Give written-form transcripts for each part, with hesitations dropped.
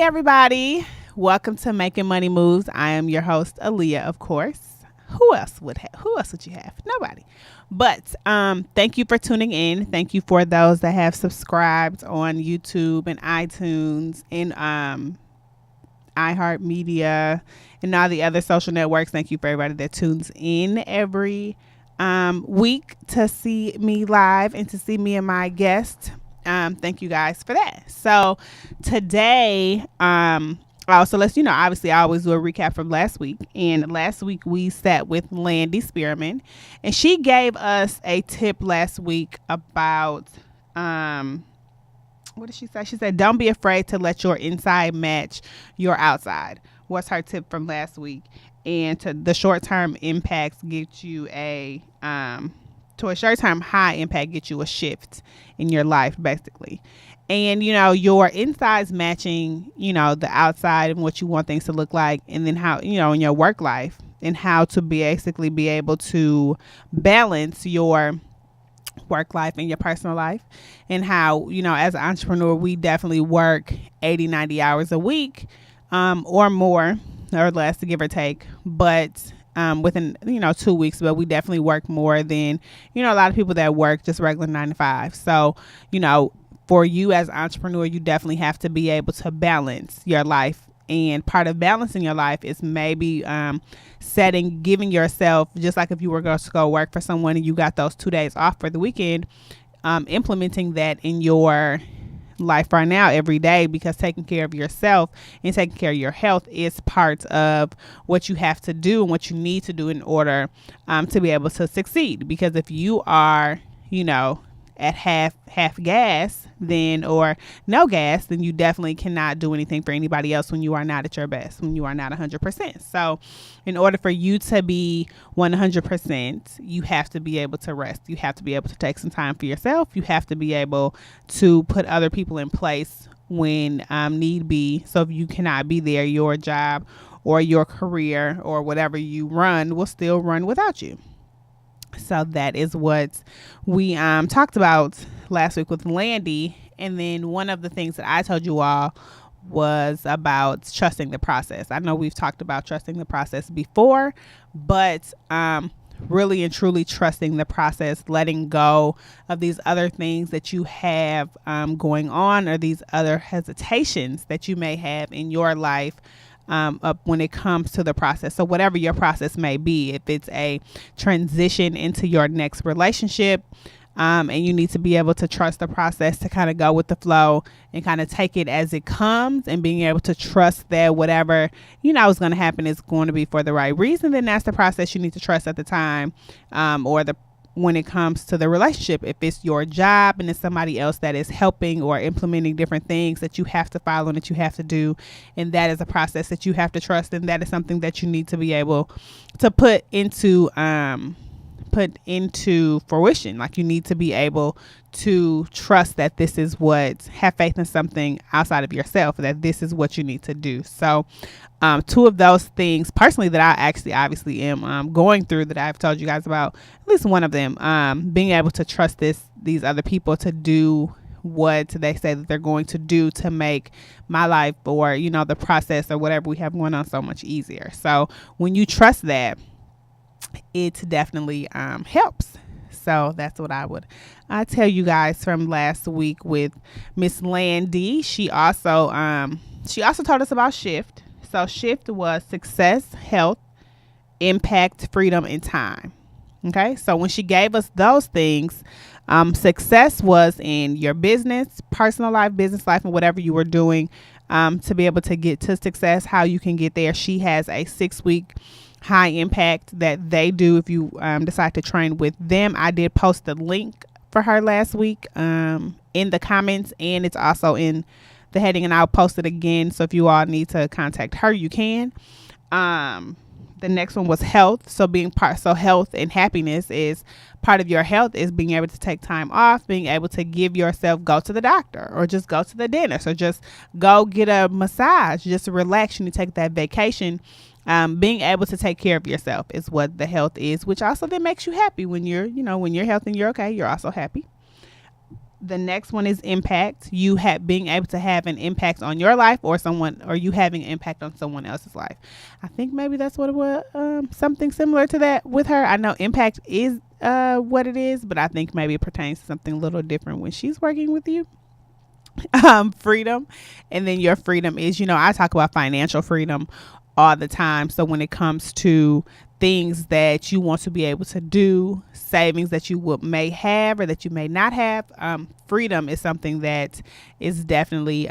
everybody. Welcome to Making Money Moves. I am your host, Aaliyah, of course. Who else would you have? Nobody. But thank you for tuning in. Thank you for those that have subscribed on YouTube and iTunes and iHeartMedia and all the other social networks. Thank you for everybody that tunes in every week to see me live and to see me and my guest. Thank you guys for that. So today, so let's, obviously I always do a recap from last week. And last week we sat with Landy Spearman, and she gave us a tip last week about, what did she say? She said, don't be afraid to let your inside match your outside. What's her tip from last week? And to the short-term impacts get you to a short-term high impact, get you a shift in your life, basically. And, your insides matching, the outside and what you want things to look like. And then how, in your work life, and how to basically be able to balance your work life and your personal life. And how, as an entrepreneur, we definitely work 80, 90 hours a week, or more or less, to give or take. But within 2 weeks, but we definitely work more than a lot of people that work just regular 9 to 5. So for you as an entrepreneur, you definitely have to be able to balance your life. And part of balancing your life is maybe giving yourself, just like if you were going to go work for someone and you got those 2 days off for the weekend, implementing that in your life right now every day, because taking care of yourself and taking care of your health is part of what you have to do and what you need to do in order to be able to succeed. Because if you are at half gas or no gas, then you definitely cannot do anything for anybody else when you are not at your best, when you are not 100%. So in order for you to be 100%, you have to be able to rest. You have to be able to take some time for yourself. You have to be able to put other people in place when need be. So if you cannot be there, your job or your career or whatever you run will still run without you. So that is what we talked about last week with Landy. And then one of the things that I told you all was about trusting the process. I know we've talked about trusting the process before, but really and truly trusting the process, letting go of these other things that you have going on, or these other hesitations that you may have in your life up when it comes to the process. So whatever your process may be, if it's a transition into your next relationship, and you need to be able to trust the process, to kind of go with the flow and kind of take it as it comes, and being able to trust that whatever is going to happen is going to be for the right reason, then that's the process you need to trust at the time, when it comes to the relationship. If it's your job and it's somebody else that is helping or implementing different things that you have to follow and that you have to do, and that is a process that you have to trust, and that is something that you need to be able to put into fruition. Like, you need to be able to trust that this is have faith in something outside of yourself, that this is what you need to do. So two of those things personally that I actually obviously am going through, that I've told you guys about, at least one of them, being able to trust these other people to do what they say that they're going to do to make my life, or the process or whatever we have going on, so much easier. So when you trust that, it definitely helps. So that's what I would tell you guys from last week with Miss Landy. She also told us about shift. So shift was success, health, impact, freedom, and time. Okay, so when she gave us those things, success was in your business, personal life, business life, and whatever you were doing, to be able to get to success, how you can get there. She has a 6-week high impact that they do if you decide to train with them. I did post the link for her last week in the comments, and it's also in the heading, and I'll post it again. So if you all need to contact her, you can. The next one was health. So health and happiness is part of your health, is being able to take time off, being able to go to the doctor, or just go to the dentist, or just go get a massage, just relax. You take that vacation. Being able to take care of yourself is what the health is, which also then makes you happy. When you're healthy and you're okay, you're also happy. The next one is impact. You being able to have an impact on your life or someone, or you having an impact on someone else's life. I think maybe that's what it was. Something similar to that with her. I know impact is what it is, but I think maybe it pertains to something a little different when she's working with you. Freedom. And then your freedom is, I talk about financial freedom all the time. So when it comes to things that you want to be able to do, savings that you may have or that you may not have, freedom is something that is definitely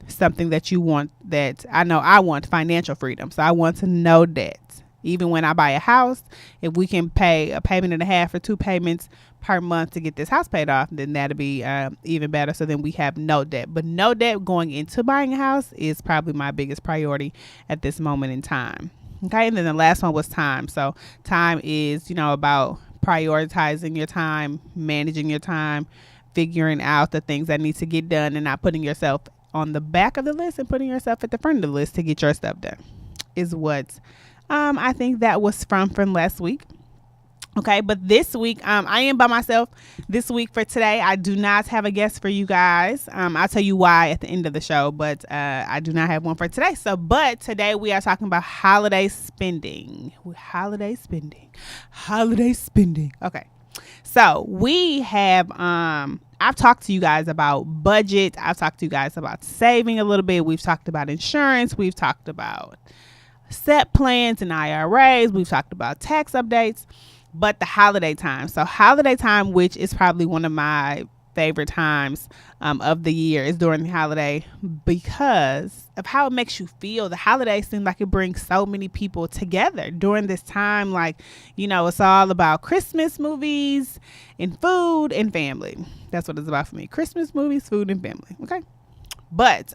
something that you want. That I know I want financial freedom. So I want to know that even when I buy a house, if we can pay a payment and a half or two payments per month to get this house paid off, then that'll be even better. So then we have no debt. But no debt going into buying a house is probably my biggest priority at this moment in time. Okay. And then the last one was time. So time is, about prioritizing your time, managing your time, figuring out the things that need to get done, and not putting yourself on the back of the list and putting yourself at the front of the list to get your stuff done is what I think that was from last week. Okay, but this week, I am by myself this week for today. I do not have a guest for you guys. I'll tell you why at the end of the show, but I do not have one for today. But today we are talking about holiday spending. Okay, so we have, I've talked to you guys about budget. I've talked to you guys about saving a little bit. We've talked about insurance. We've talked about set plans and IRAs. We've talked about tax updates. But the holiday time. So holiday time, which is probably one of my favorite times of the year, is during the holiday because of how it makes you feel. The holidays seem like it brings so many people together during this time. Like, it's all about Christmas movies and food and family. That's what it's about for me. Christmas movies, food, and family. Okay. But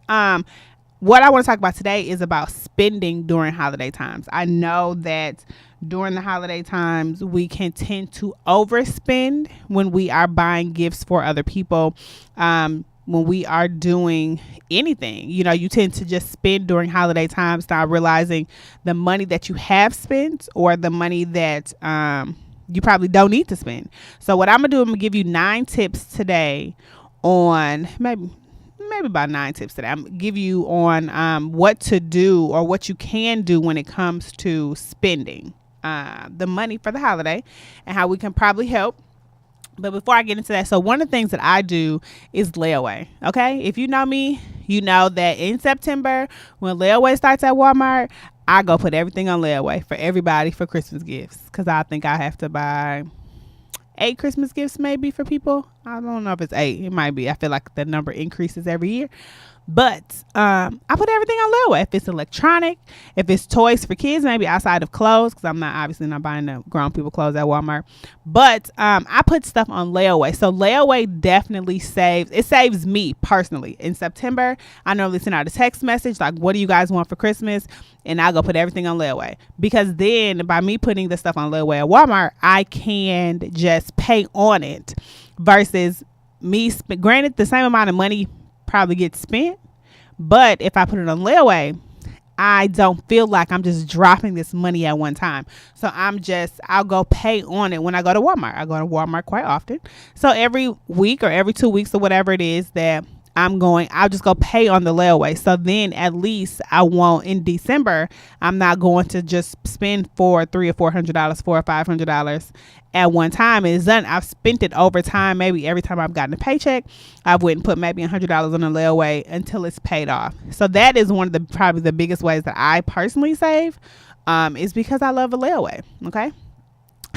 what I want to talk about today is about spending during holiday times. I know that during the holiday times, we can tend to overspend when we are buying gifts for other people. When we are doing anything, you tend to just spend during holiday times, not realizing the money that you have spent or the money that you probably don't need to spend. So what I'm going to do, I'm going to give you 9 tips today on maybe about 9 tips today. I'm going to give you on what to do or what you can do when it comes to spending the money for the holiday and how we can probably help. But before I get into that, so one of the things that I do is layaway. Okay. If you know me, you know that in September, when layaway starts at Walmart, I go put everything on layaway for everybody for Christmas gifts. Cause I think I have to buy 8 Christmas gifts maybe for people. I don't know if it's 8. It might be. I feel like the number increases every year. But I put everything on layaway. If it's electronic, if it's toys for kids, maybe outside of clothes, because I'm obviously not buying the grown people clothes at Walmart. But I put stuff on layaway. So layaway definitely saves me personally. In September, I normally send out a text message like, what do you guys want for Christmas? And I go put everything on layaway. Because then by me putting the stuff on layaway at Walmart, I can just pay on it versus me. Granted, the same amount of money probably gets spent, but if I put it on layaway, I don't feel like I'm just dropping this money at one time. So I'll go pay on it when I go to Walmart. I go to Walmart quite often. So every week or every 2 weeks or whatever it is that I'll just go pay on the layaway. So then at least I won't, in December, I'm not going to just spend for $300 or $400, $400 or $500 at one time. It's done. I've spent it over time. Maybe every time I've gotten a paycheck, I've went and put maybe $100 on a layaway until it's paid off. So that is one of probably the biggest ways that I personally save, is because I love a layaway. Okay.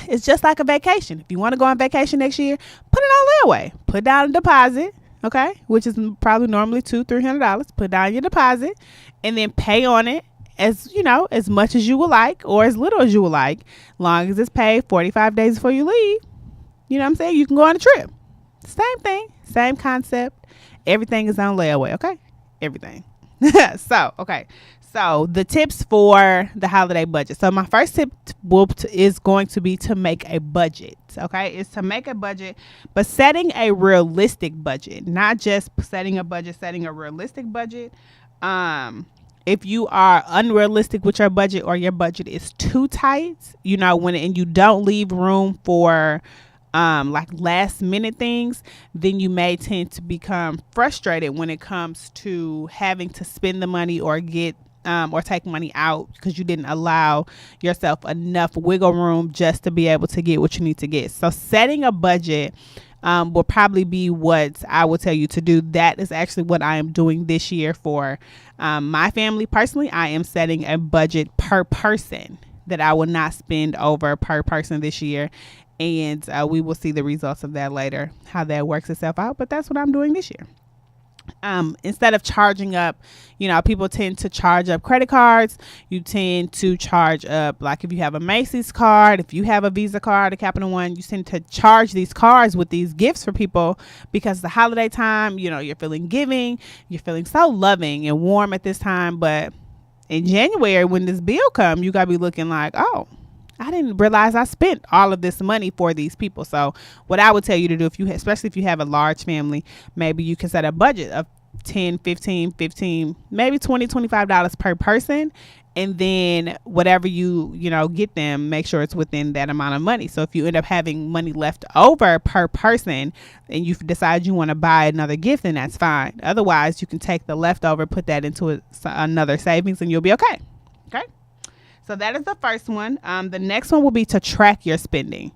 It's just like a vacation. If you want to go on vacation next year, put it on layaway, put down a deposit. Okay, which is probably normally $200-$300. Put down your deposit and then pay on it as much as you would like or as little as you would like, long as it's paid 45 days before you leave. You know what I'm saying? You can go on a trip. Same thing, same concept. Everything is on layaway. Okay, everything. So the tips for the holiday budget. So my first tip is going to be to make a budget. Okay, is to make a budget, but setting a realistic budget, not just setting a budget, setting a realistic budget. If you are unrealistic with your budget or your budget is too tight, and you don't leave room for like last minute things, then you may tend to become frustrated when it comes to having to spend the money or get or take money out because you didn't allow yourself enough wiggle room just to be able to get what you need to get. So setting a budget will probably be what I will tell you to do. That is actually what I am doing this year for my family. Personally, I am setting a budget per person that I will not spend over per person this year. And we will see the results of that later, how that works itself out. But that's what I'm doing this year. Instead of charging up, people tend to charge up credit cards. You tend to charge up, like if you have a Macy's card, if you have a Visa card, a Capital One, you tend to charge these cards with these gifts for people because the holiday time, you're feeling giving, you're feeling so loving and warm at this time. But in January, when this bill comes, you gotta be looking like, oh, I didn't realize I spent all of this money for these people. So what I would tell you to do, especially if you have a large family, maybe you can set a budget of 10, 15, maybe $20, $25 per person. And then whatever you get them, make sure it's within that amount of money. So if you end up having money left over per person and you decide you want to buy another gift, then that's fine. Otherwise, you can take the leftover, put that into another savings, and you'll be okay. Okay. So that is the first one. The next one will be to track your spending.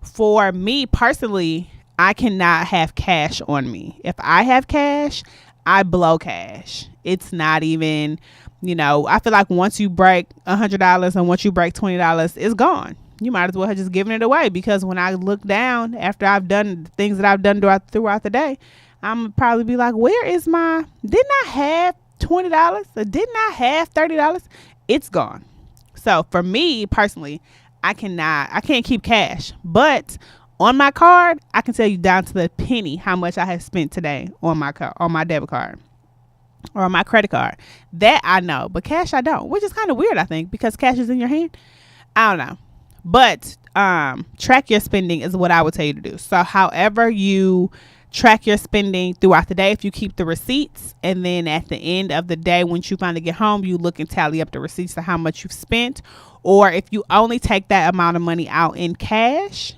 For me personally, I cannot have cash on me. If I have cash, I blow cash. It's not even, I feel like once you break $100 and once you break $20, it's gone. You might as well have just given it away, because when I look down after I've done the things that I've done throughout the day, I'm probably be like, where is didn't I have $20? Or didn't I have $30? It's gone. So for me personally, I can't keep cash, but on my card, I can tell you down to the penny how much I have spent today on my debit card or on my credit card. That I know, but cash I don't, which is kind of weird, I think, because cash is in your hand. I don't know. But track your spending is what I would tell you to do. So however you track your spending throughout the day, if you keep the receipts, and then at the end of the day, once you finally get home, you look and tally up the receipts to how much you've spent. Or if you only take that amount of money out in cash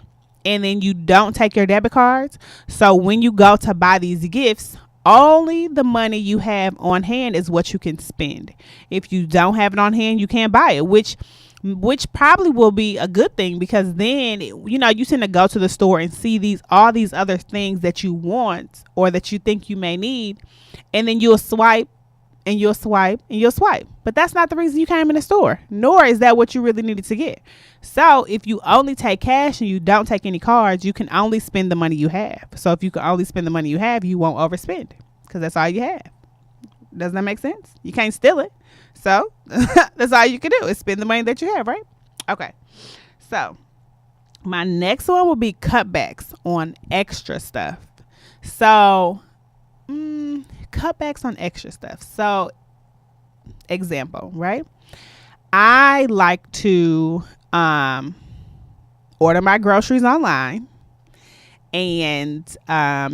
and then you don't take your debit cards, so when you go to buy these gifts, only the money you have on hand is what you can spend. If you don't have it on hand, you can't buy it, which probably will be a good thing, because then you tend to go to the store and see all these other things that you want or that you think you may need, and then you'll swipe and you'll swipe and you'll swipe. But that's not the reason you came in the store, nor is that what you really needed to get. So if you only take cash and you don't take any cards, you can only spend the money you have. So if you can only spend the money you have, you won't overspend, because that's all you have. Doesn't that make sense? You can't steal it. So that's all you can do is spend the money that you have, right? Okay. So my next one will be cutbacks on extra stuff. So cutbacks on extra stuff. So example, right? I like to order my groceries online and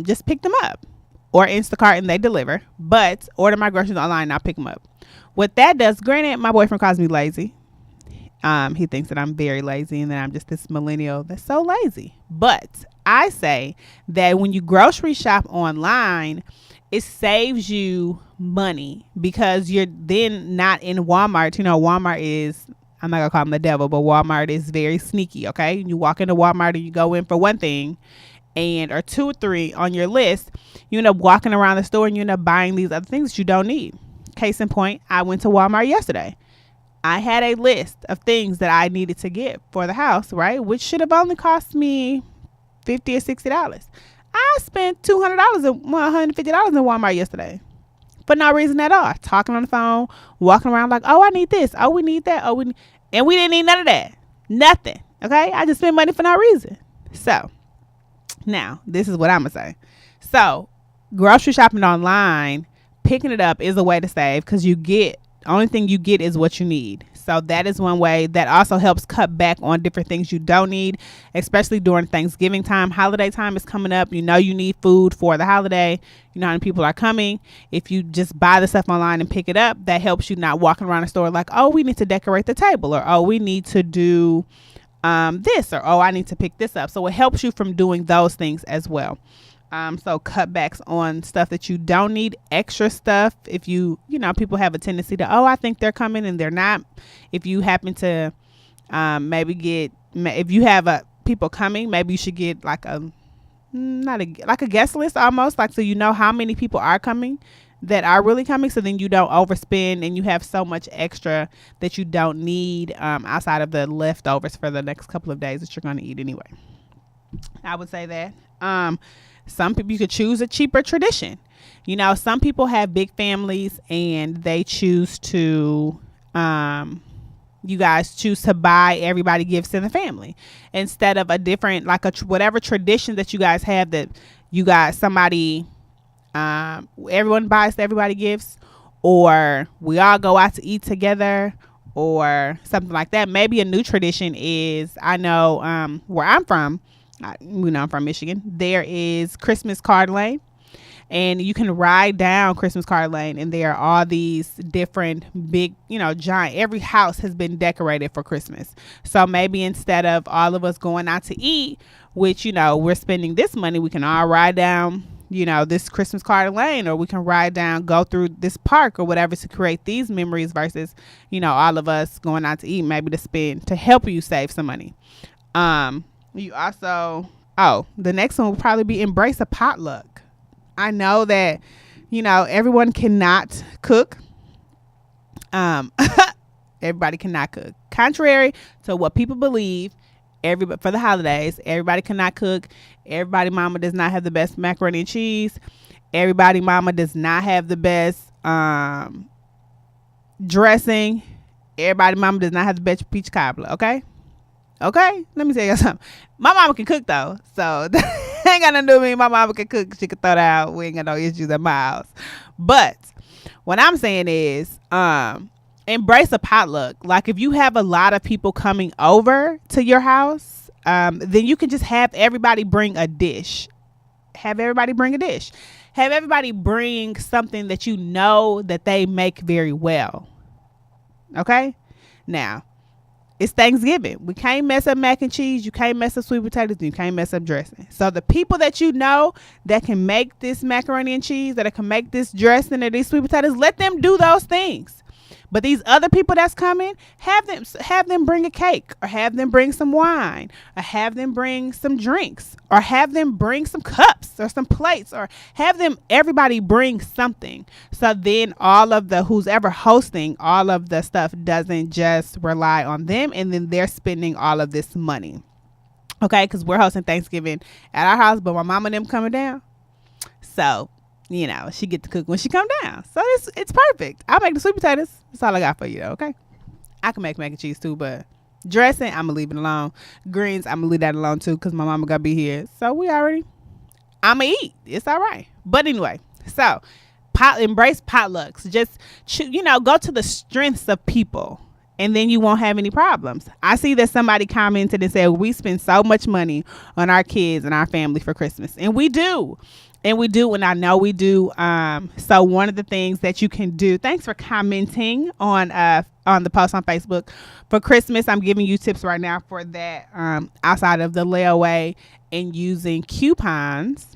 just pick them up, or Instacart and they deliver, but order my groceries online and I'll pick them up. What that does, granted, my boyfriend calls me lazy. He thinks that I'm very lazy and that I'm just this millennial that's so lazy. But I say that when you grocery shop online, it saves you money, because you're then not in Walmart. Walmart is, I'm not gonna call them the devil, but Walmart is very sneaky. Okay. You walk into Walmart and you go in for one thing, or two or three on your list. You end up walking around the store and you end up buying these other things that you don't need. Case in point, I went to Walmart yesterday. I had a list of things that I needed to get for the house, right? Which should have only cost me $50 or $60. I spent $200 and $150 in Walmart yesterday for no reason at all. Talking on the phone, walking around like, oh, I need this. Oh, we need that. And we didn't need none of that. Nothing. Okay. I just spent money for no reason. So now this is what I'm going to say. So grocery shopping online, picking it up is a way to save, because only thing you get is what you need. So that is one way that also helps cut back on different things you don't need, especially during Thanksgiving time. Holiday time is coming up. You need food for the holiday. You know how many people are coming. If you just buy the stuff online and pick it up, that helps you not walking around the store like, oh, we need to decorate the table, or oh, we need to do this, or oh, I need to pick this up. So it helps you from doing those things as well. So cutbacks on stuff that you don't need, extra stuff. If people have a tendency to, oh, I think they're coming and they're not. If you happen to if you have people coming, maybe you should get like a guest list almost, like, so you know how many people are coming that are really coming, so then you don't overspend and you have so much extra that you don't need outside of the leftovers for the next couple of days that you're going to eat anyway. I would say that. Some people, you could choose a cheaper tradition. Some people have big families and they choose to you guys choose to buy everybody gifts in the family instead of a different, like whatever tradition that you guys have, that you guys, somebody, everyone buys everybody gifts, or we all go out to eat together, or something like that. Maybe a new tradition is, I know where I'm from, I'm from Michigan, there is Christmas card lane. And you can ride down Christmas card lane, and there are all these different big, giant, every house has been decorated for Christmas. So maybe instead of all of us going out to eat, which, we're spending this money, we can all ride down, this Christmas card lane, or we can go through this park or whatever to create these memories versus, all of us going out to eat, maybe to help you save some money. You also, the next one will probably be embrace a potluck. I know that, everyone cannot cook. Everybody cannot cook. Contrary to what people believe, for the holidays, everybody cannot cook. Everybody mama does not have the best macaroni and cheese. Everybody mama does not have the best dressing. Everybody mama does not have the best peach cobbler. Okay? Let me tell you something. My mama can cook though, so ain't got nothing to do with me. My mama can cook. She can throw that out. We ain't got no issues at my house. But what I'm saying is, embrace a potluck. Like, if you have a lot of people coming over to your house, then you can just have everybody bring a dish. Have everybody bring something that that they make very well. Okay? Now, it's Thanksgiving. We can't mess up mac and cheese. You can't mess up sweet potatoes. You can't mess up dressing. So the people that that can make this macaroni and cheese, that can make this dressing or these sweet potatoes, let them do those things. But these other people that's coming, have them bring a cake, or have them bring some wine, or have them bring some drinks, or have them bring some cups or some plates, or everybody bring something. So then who's ever hosting, all of the stuff doesn't just rely on them, and then they're spending all of this money. Okay, because we're hosting Thanksgiving at our house, but my mama and them coming down. So she get to cook when she come down. So it's perfect. I'll make the sweet potatoes. That's all I got for you though, okay? I can make mac and cheese too, but dressing, I'm going to leave it alone. Greens, I'm going to leave that alone too, because my mama going to be here. So I'm going to eat. It's all right. But anyway, so embrace potlucks. Just, go to the strengths of people, and then you won't have any problems. I see that somebody commented and said, we spend so much money on our kids and our family for Christmas. And we do. And I know we do. So one of the things that you can do, thanks for commenting on the post on Facebook. For Christmas, I'm giving you tips right now for that, outside of the layaway and using coupons.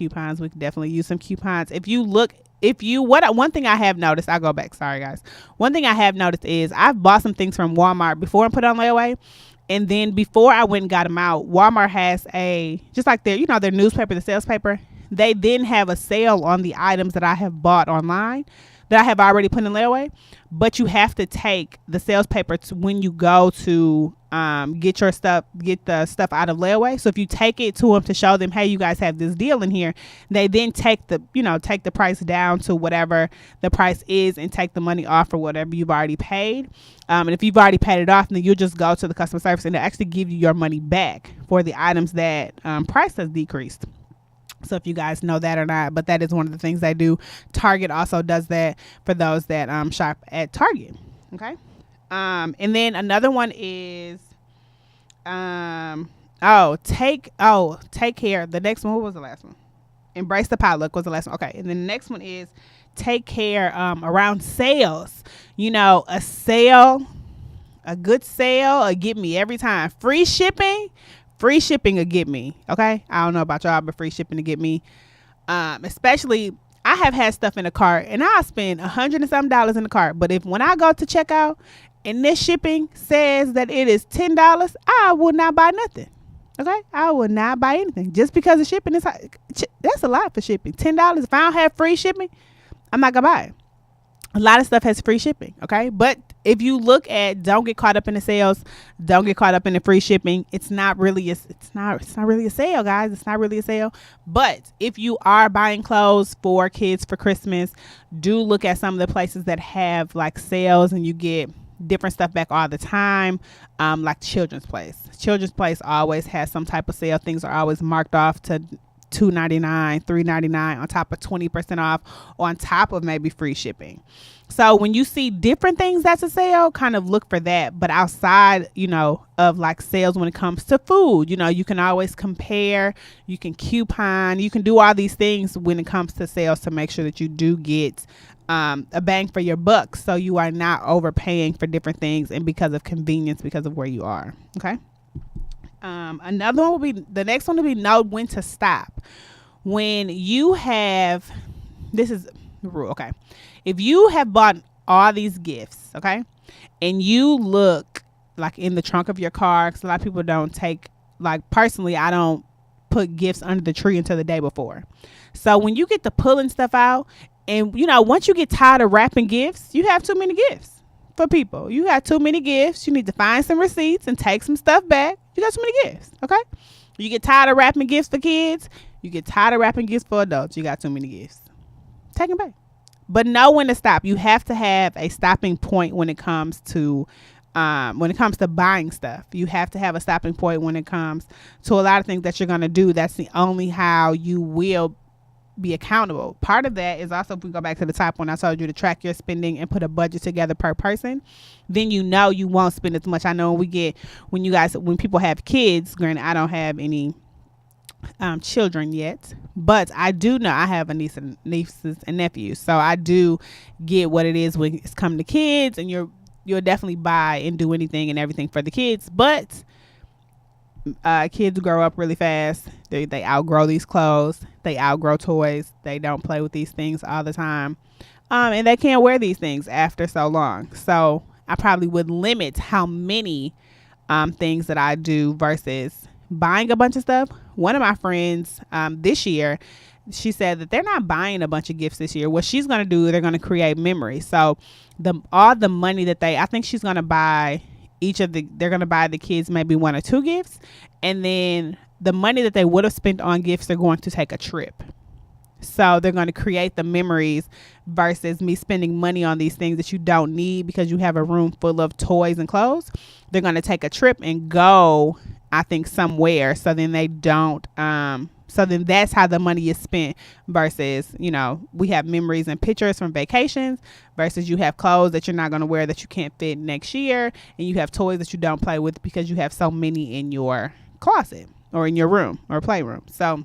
We can definitely use some coupons. One thing I have noticed, I'll go back. Sorry, guys. One thing I have noticed is I've bought some things from Walmart before and put on layaway. And then before I went and got them out, Walmart has just like their newspaper, the sales paper. They then have a sale on the items that I have bought online that I have already put in layaway. But you have to take the sales paper when you go to get the stuff out of layaway. So if you take it to them to show them, hey, you guys have this deal in here, they then take the price down to whatever the price is and take the money off for whatever you've already paid. And if you've already paid it off, then you'll just go to the customer service and they'll actually give you your money back for the items that price has decreased. So if you guys know that or not, but that is one of the things they do. Target also does that for those that shop at Target. Okay. And then another one is take care. The next one, what was the last one? Embrace the potluck was the last one. Okay. And then the next one is take care around sales. A sale A good sale will get me every time. Free shipping will get me. Okay, I don't know about y'all, but free shipping to get me. Especially I have had stuff in the cart and I spend $100 and some in the cart. But if when I go to checkout and this shipping says that it is $10, I will not buy nothing. Okay, I will not buy anything just because of shipping. That's a lot for shipping. $10. If I don't have free shipping, I'm not gonna buy it. A lot of stuff has free shipping. Okay, but if you look at, don't get caught up in the sales, don't get caught up in the free shipping. It's not really a sale, guys. It's not really a sale. But if you are buying clothes for kids for Christmas, do look at some of the places that have like sales and you get different stuff back all the time. Like Children's Place. Children's Place always has some type of sale. Things are always marked off to $2.99, $3.99 on top of 20% off, on top of maybe free shipping. So when you see different things that's a sale, kind of look for that. But outside, of like sales when it comes to food, you can always compare, you can coupon, you can do all these things when it comes to sales to make sure that you do get a bang for your buck. So you are not overpaying for different things and because of convenience, because of where you are. Okay. Another one will be, the next one will be know when to stop. When you have, this is the rule. Okay. If you have bought all these gifts, okay, and you look like in the trunk of your car, because a lot of people don't take, like personally, I don't put gifts under the tree until the day before. So when you get to pulling stuff out and, once you get tired of wrapping gifts, you have too many gifts for people. You got too many gifts. You need to find some receipts and take some stuff back. You got too many gifts. Okay. You get tired of wrapping gifts for kids. You get tired of wrapping gifts for adults. You got too many gifts. Take them back. But know when to stop. You have to have a stopping point when it comes to buying stuff. You have to have a stopping point when it comes to a lot of things that you're going to do. That's the only how you will be accountable. Part of that is also, if we go back to the top when I told you to track your spending and put a budget together per person, then you won't spend as much. I know when people have kids, granted I don't have any children yet, but I do know I have nieces and nephews, so I do get what it is when it's come to kids, and you'll definitely buy and do anything and everything for the kids. But kids grow up really fast. They outgrow these clothes, they outgrow toys, they don't play with these things all the time, and they can't wear these things after so long. So I probably would limit how many things that I do versus buying a bunch of stuff. One of my friends this year, she said that they're not buying a bunch of gifts this year. What she's going to do, they're going to create memories. So all the money that I think she's going to buy they're going to buy the kids maybe 1 or 2 gifts. And then the money that they would have spent on gifts, they're going to take a trip. So they're going to create the memories versus me spending money on these things that you don't need because you have a room full of toys and clothes. They're going to take a trip and go, I think, somewhere. So then they don't, so then that's how the money is spent versus, we have memories and pictures from vacations versus you have clothes that you're not going to wear that you can't fit next year. And you have toys that you don't play with because you have so many in your closet or in your room or playroom. So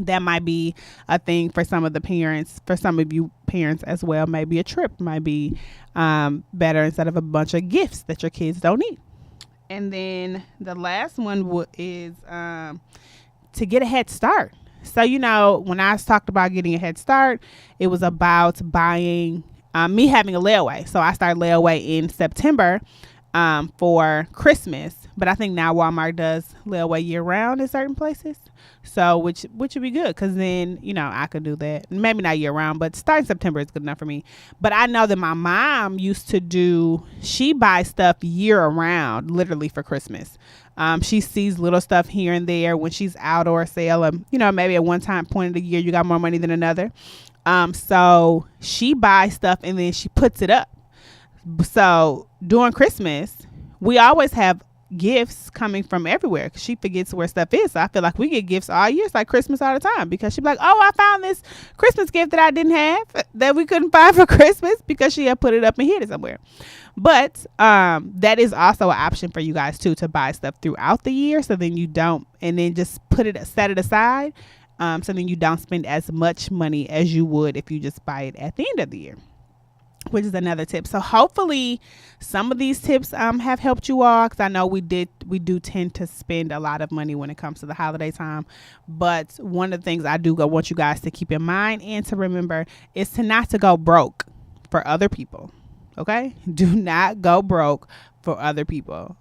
that might be a thing for some of the parents, for some of you parents as well. Maybe a trip might be better instead of a bunch of gifts that your kids don't need. And then the last one is to get a head start. So, when I talked about getting a head start, it was about buying, me having a layaway. So I started layaway in September for Christmas. But I think now Walmart does layaway year round in certain places. So which would be good because then, I could do that. Maybe not year round, but starting September is good enough for me. But I know that my mom used to she buys stuff year around, literally for Christmas. She sees little stuff here and there when she's out or sale. Maybe at one time point of the year, you got more money than another. So she buys stuff and then she puts it up. So during Christmas, we always have gifts coming from everywhere because she forgets where stuff is. So I feel like we get gifts all year. It's like Christmas all the time because she'd be like, oh, I found this Christmas gift that I didn't have that we couldn't find for Christmas because she had put it up and hid it somewhere. But that is also an option for you guys too, to buy stuff throughout the year. So then you don't, and then just set it aside. So then you don't spend as much money as you would if you just buy it at the end of the year. which is another tip. So hopefully some of these tips have helped you all, because I know we do tend to spend a lot of money when it comes to the holiday time. But one of the things I do want you guys to keep in mind and to remember is to not to go broke for other people. Okay? Do not go broke for other people.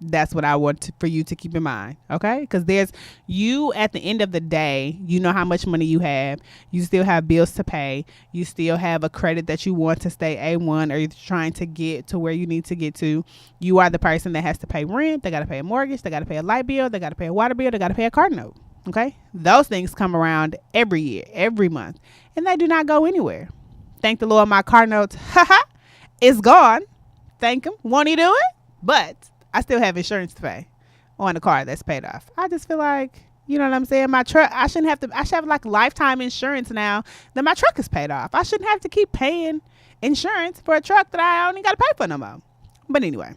That's what I want for you to keep in mind. Okay? Because there's you at the end of the day, you know how much money you have. You still have bills to pay. You still have a credit that you want to stay A1, or you're trying to get to where you need to get to. You are the person that has to pay rent. They got to pay a mortgage. They got to pay a light bill. They got to pay a water bill. They got to pay a car note. Okay? Those things come around every year, every month, and they do not go anywhere. Thank the Lord, my car note, it's gone. Thank him. Won't he do it? But I still have insurance to pay on the car that's paid off. I just feel like, you know what I'm saying? My truck, I should have like lifetime insurance now that my truck is paid off. I shouldn't have to keep paying insurance for a truck that I only got to pay for no more. But anyway,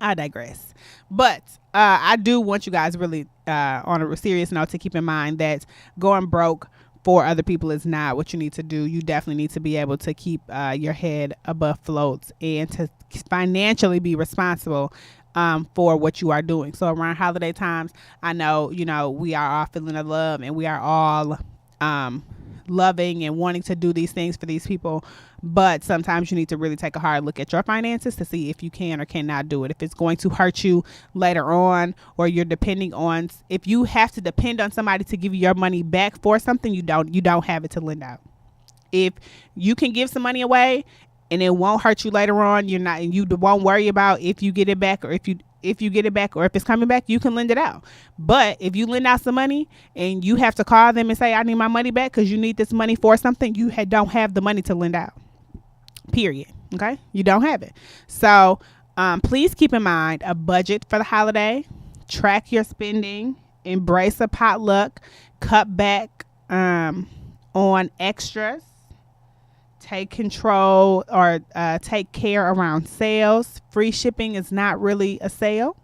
I digress. But I do want you guys really on a serious note to keep in mind that going broke for other people is not what you need to do. You definitely need to be able to keep your head above floats and to financially be responsible for what you are doing. So around holiday times, I know, we are all feeling the love, and we are all loving and wanting to do these things for these people. But sometimes you need to really take a hard look at your finances to see if you can or cannot do it. If it's going to hurt you later on, or you're depending on, if you have to depend on somebody to give you your money back for something, you don't have it to lend out. If you can give some money away and it won't hurt you later on, you won't worry about if you get it back, or if you get it back, or if it's coming back, you can lend it out. But if you lend out some money and you have to call them and say, I need my money back because you need this money for something, you don't have the money to lend out. Period. Okay? You don't have it. So please keep in mind a budget for the holiday. Track your spending. Embrace a potluck. Cut back on extras. Take control or take care around sales. Free shipping is not really a sale.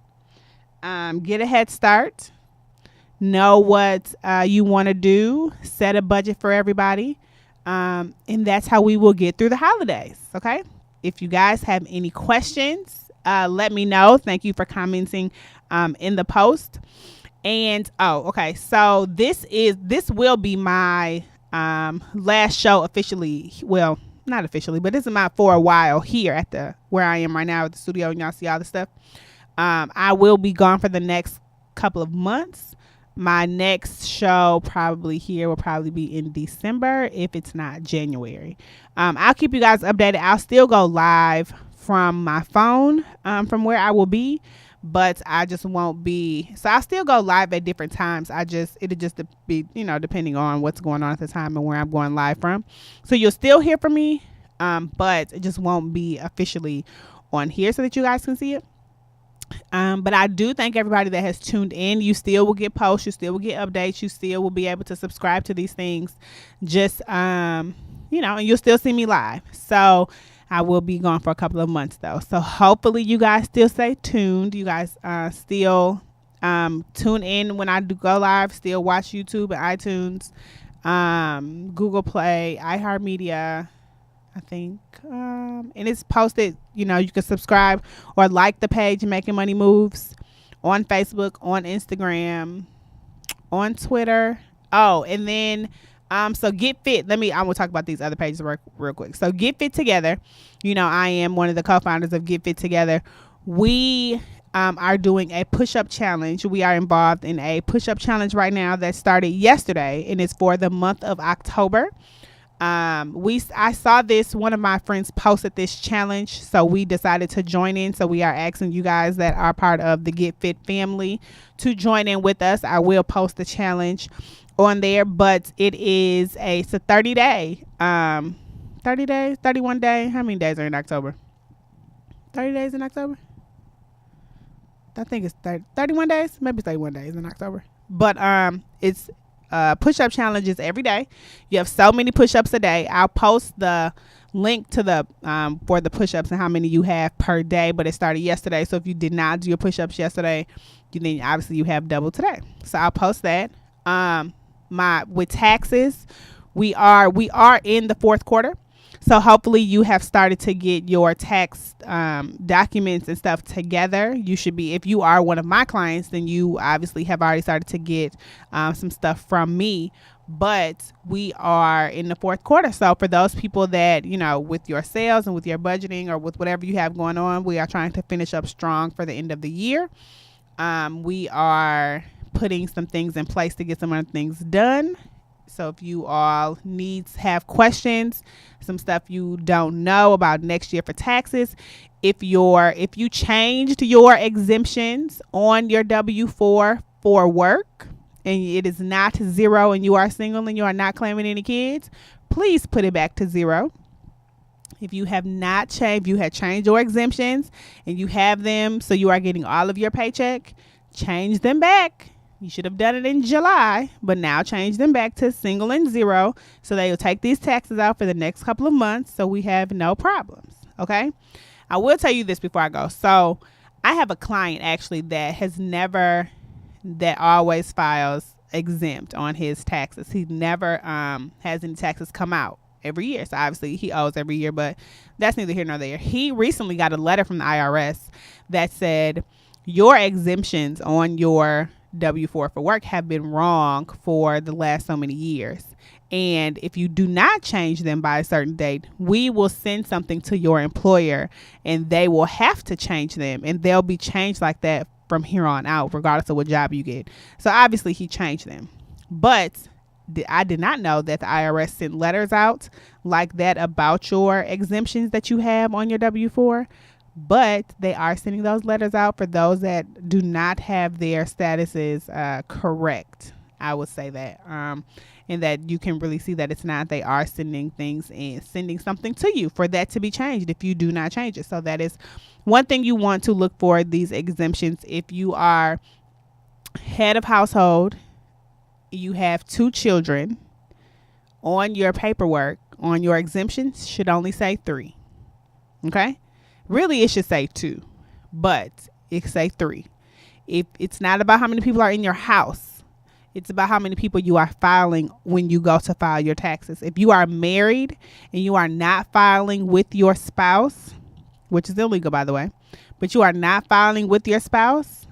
Get a head start. Know what you want to do. Set a budget for everybody. And that's how we will get through the holidays. Okay. If you guys have any questions, let me know. Thank you for commenting in the post. And okay. So this will be my last show officially. Well, not officially, but this is my for a while here at where I am right now at the studio, and y'all see all the stuff. I will be gone for the next couple of months. My next show will probably be in December, if it's not January. I'll keep you guys updated. I'll still go live from my phone, from where I will be, but I just won't be. So I'll still go live at different times. It'll just be, depending on what's going on at the time and where I'm going live from. So you'll still hear from me, but it just won't be officially on here so that you guys can see it. But I do thank everybody that has tuned in. You still will get posts. You still will get updates. You still will be able to subscribe to these things. Just, and you'll still see me live. So I will be gone for a couple of months though. So hopefully you guys still stay tuned. You guys still tune in when I do go live. Still watch YouTube and iTunes, Google Play, iHeartMedia, I think. And it's posted, you can subscribe or like the page Making Money Moves on Facebook, on Instagram, on Twitter. Oh, and then so Get Fit. I will talk about these other pages real quick. So Get Fit Together, I am one of the co-founders of Get Fit Together. We are doing a push-up challenge. We are involved in a push-up challenge right now that started yesterday, and it's for the month of October. I saw this, one of my friends posted this challenge, so we decided to join in. So we are asking you guys that are part of the Get Fit family to join in with us. I will post the challenge on there, but it's a 30-day, 30 days, 31 day. How many days are in October? 30 days in October? I think it's 31 days, maybe 31 days in October. But it's push-up challenges every day. You have so many push-ups a day. I'll post the link to the for the push-ups and how many you have per day, but it started yesterday. So if you did not do your push-ups yesterday, then obviously you have double today. So I'll post that. With taxes, we are in the fourth quarter. So hopefully you have started to get your tax documents and stuff together. You should be, if you are one of my clients, then you obviously have already started to get some stuff from me. But we are in the fourth quarter. So for those people that, with your sales and with your budgeting or with whatever you have going on, we are trying to finish up strong for the end of the year. We are putting some things in place to get some other things done. So if you all have questions, some stuff you don't know about next year for taxes, if you changed your exemptions on your W-4 for work and it is not 0 and you are single and you are not claiming any kids, please put it back to 0. If you have not changed, you had changed your exemptions and you have them so you are getting all of your paycheck, change them back. You should have done it in July, but now change them back to single and 0 so they will take these taxes out for the next couple of months so we have no problems. Okay? I will tell you this before I go. So I have a client actually that always files exempt on his taxes. He never has any taxes come out every year. So obviously he owes every year, but that's neither here nor there. He recently got a letter from the IRS that said your exemptions on your W-4 for work have been wrong for the last so many years. And if you do not change them by a certain date, we will send something to your employer and they will have to change them. And they'll be changed like that from here on out, regardless of what job you get. So obviously he changed them. But I did not know that the IRS sent letters out like that about your exemptions that you have on your W-4. But they are sending those letters out for those that do not have their statuses correct. I would say that. And that you can really see that it's not. They are sending things and sending something to you for that to be changed if you do not change it. So that is one thing you want to look for, these exemptions. If you are head of household, you have 2 children, on your paperwork, on your exemptions, should only say 3. Okay? Really, it should say 2, but it could say 3. If it's not about how many people are in your house, it's about how many people you are filing when you go to file your taxes. If you are married and you are not filing with your spouse, which is illegal, by the way, but you are not filing with your spouse,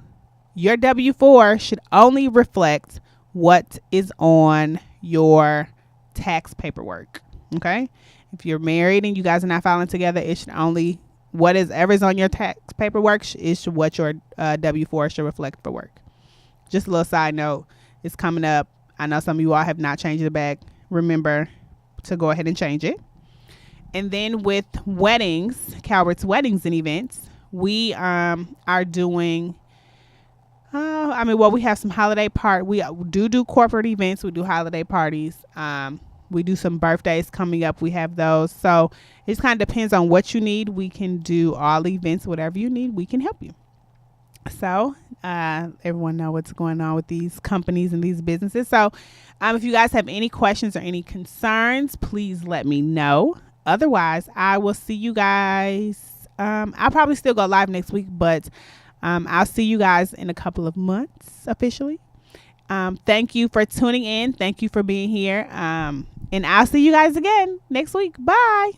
your W-4 should only reflect what is on your tax paperwork. Okay? If you're married and you guys are not filing together, it should only whatever's on your tax paperwork is what your W-4 should reflect for work. Just a little side note, it's coming up. I know some of you all have not changed it back. Remember to go ahead and change it. And then with weddings, Calvert's Weddings and Events, we are doing, we have some holiday we do corporate events. We do holiday parties. We do some birthdays coming up. We have those. So it kind of depends on what you need. We can do all events, whatever you need, we can help you. So everyone know what's going on with these companies and these businesses. So if you guys have any questions or any concerns, please let me know. Otherwise, I will see you guys. I'll probably still go live next week, but I'll see you guys in a couple of months officially. Thank you for tuning in. Thank you for being here. And I'll see you guys again next week. Bye.